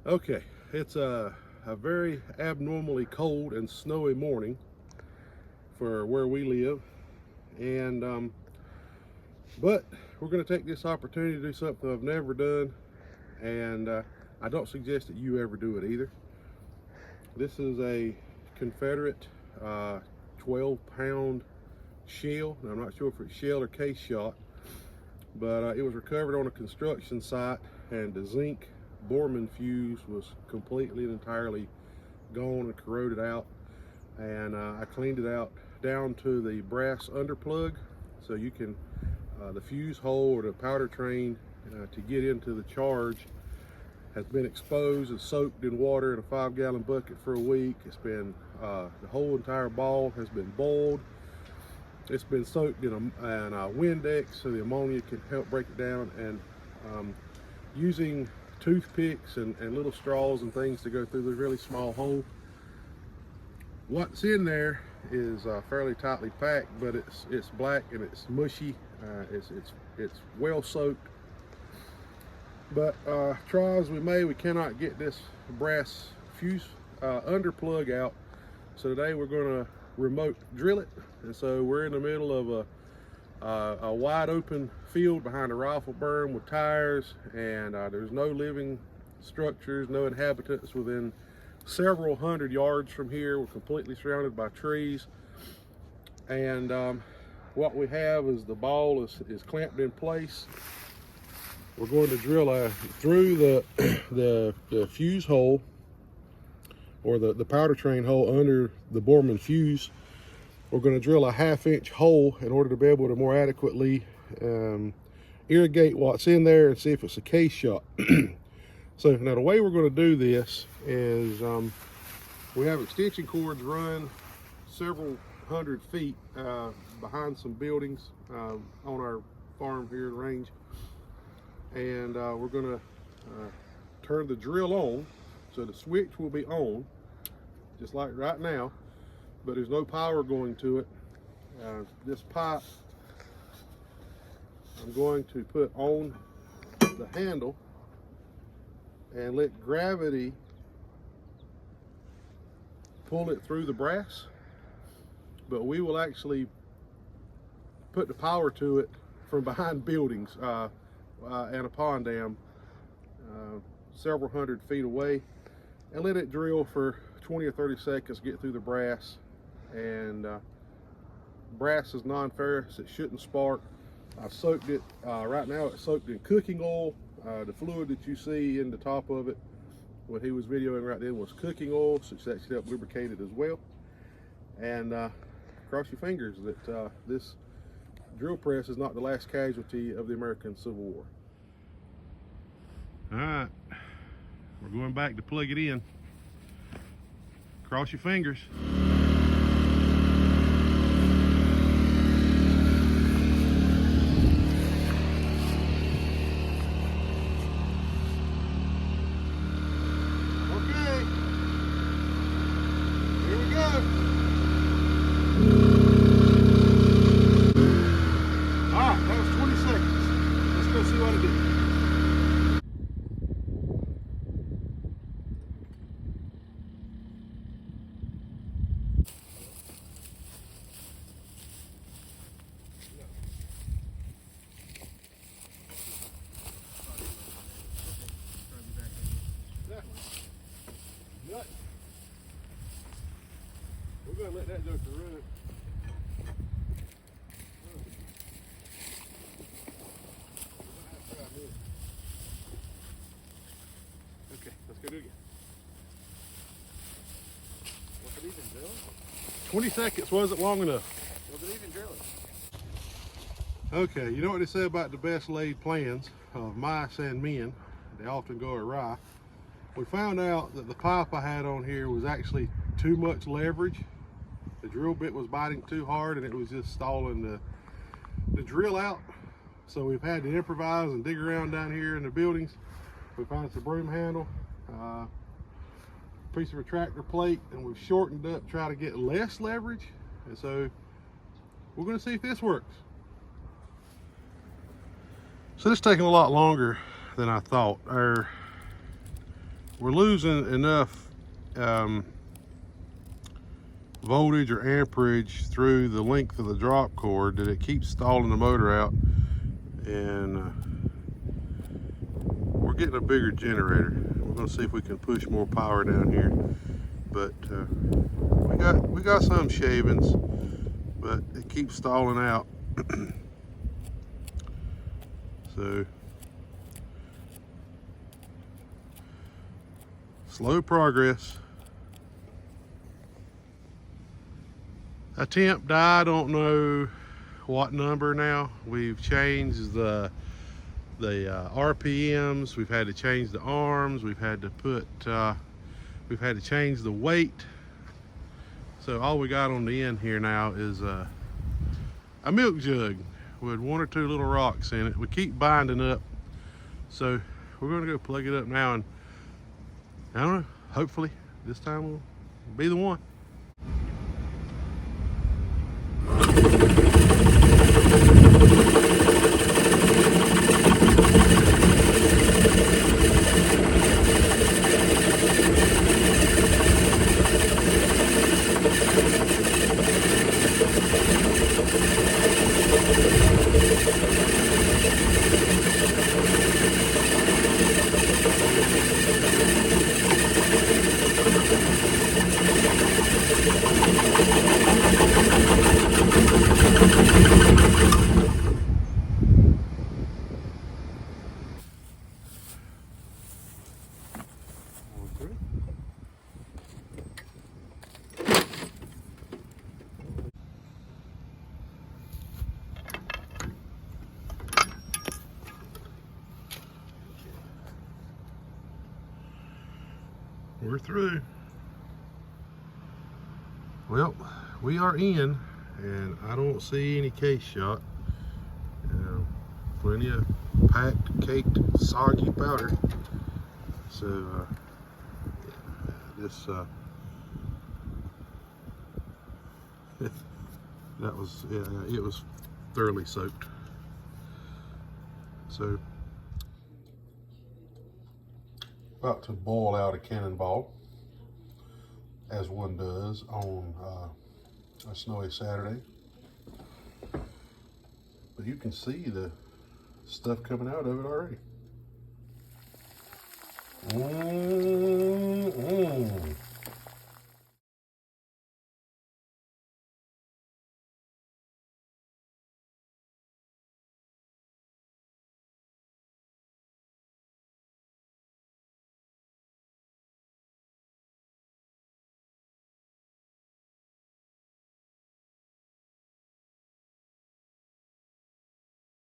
Okay, it's a very abnormally cold and snowy morning for where we live, and but we're going to take this opportunity to do something I've never done, and I don't suggest that you ever do it either. This is a Confederate 12-pound shell. Now, I'm not sure if it's shell or case shot, but it was recovered on a construction site, and the zinc Bormann fuse was completely and entirely gone and corroded out, and I cleaned it out down to the brass underplug, so you can the fuse hole or the powder train to get into the charge has been exposed and soaked in water in a 5-gallon bucket for a week. It's been the whole entire ball has been boiled. It's been soaked in a Windex so the ammonia can help break it down, and using toothpicks and little straws and things to go through the really small hole. What's in there is fairly tightly packed, but it's black and it's mushy. It's well soaked. But try as we may, we cannot get this brass fuse underplug out. So today we're going to remote drill it, and so we're in the middle of a wide open field behind a rifle berm with tires, and there's no living structures, no inhabitants within several hundred yards from here. We're completely surrounded by trees, and what we have is the ball is clamped in place. We're going to drill through the fuse hole, or the powder train hole under the Bormann fuse. We're going to drill a 1/2-inch hole in order to be able to more adequately irrigate what's in there and see if it's a case shot. So now the way we're going to do this is we have extension cords run several hundred feet behind some buildings on our farm here in the range, and we're going to turn the drill on, so the switch will be on just like right now, but there's no power going to it. This pipe I'm going to put on the handle and let gravity pull it through the brass, but we will actually put the power to it from behind buildings and a pond dam several hundred feet away, and let it drill for 20 or 30 seconds, get through the brass. And brass is non-ferrous, it shouldn't spark. I've soaked it, right now it's soaked in cooking oil. The fluid that you see in the top of it, what he was videoing right then, was cooking oil, so it's actually helped lubricate it as well. And cross your fingers that this drill press is not the last casualty of the American Civil War. All right, we're going back to plug it in. Cross your fingers. We're going to let that go to run. Okay, let's go do it again. Was it even drilling? 20 seconds wasn't long enough. Was it even drilling? Okay, you know what they say about the best laid plans of mice and men? They often go awry. We found out that the pipe I had on here was actually too much leverage. The drill bit was biting too hard and it was just stalling the drill out. So we've had to improvise and dig around down here in the buildings. We found us a broom handle, piece of retractor plate, and we've shortened up, try to get less leverage. And so we're going to see if this works. So this is taking a lot longer than I thought. We're losing enough voltage or amperage through the length of the drop cord that it keeps stalling the motor out, and we're getting a bigger generator. We're going to see if we can push more power down here, but we got some shavings, but it keeps stalling out. So slow progress. A temp die, I don't know what number now. We've changed the RPMs. We've had to change the arms. We've had to change the weight. So all we got on the end here now is a milk jug with 1 or 2 little rocks in it. We keep binding up. So we're gonna go plug it up now, and I don't know, hopefully this time will be the one. We're through. Well, we are in, and I don't see any case shot. Plenty of packed, caked, soggy powder. So this that was, it was thoroughly soaked. So about to boil out a cannonball, as one does on a snowy Saturday. But you can see the stuff coming out of it already.